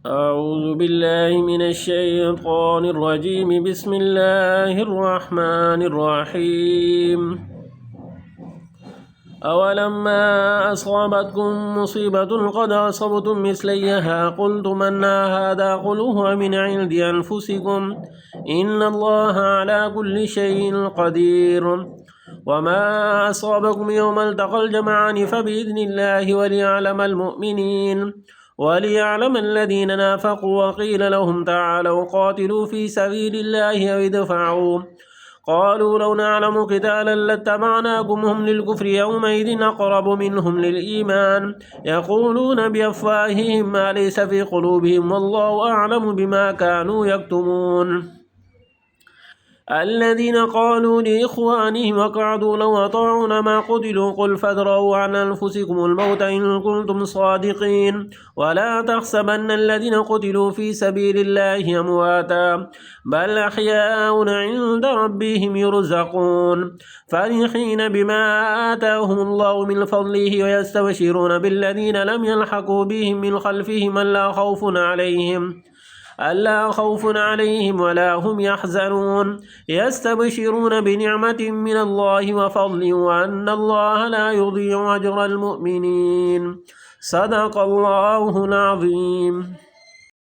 أعوذ بالله من الشيطان الرجيم. بسم الله الرحمن الرحيم. أولما أصابتكم مصيبة قد أصبتم مثليها قلتم أن هذا قل هو من عند أنفسكم إن الله على كل شيء قدير. وما أصابكم يوم التقى الجمعان فبإذن الله وليعلم المؤمنين وليعلم الذين نافقوا. وقيل لهم تعالوا قاتلوا في سبيل الله أو ادفعوا قالوا لو نعلم قتالا لاتبعناكم هم للكفر يومئذ أقرب منهم للإيمان يقولون بأفواههم ما ليس في قلوبهم والله أعلم بما كانوا يكتمون. الذين قالوا لإخوانهم وقعدوا لو أطاعونا ما قتلوا قل فادرؤوا عن أنفسكم الموت إن كنتم صادقين ولا تحسبن الذين قتلوا في سبيل الله أمواتا بل أحياء عند ربهم يرزقون فرحين بما آتاهم الله من فضله ويستبشرون بالذين لم يلحقوا بهم من خلفهم ألا خوف عليهم ولا هم يحزنون يستبشرون بنعمة من الله وفضل وأن الله لا يضيع أجر المؤمنين. صدق الله العظيم.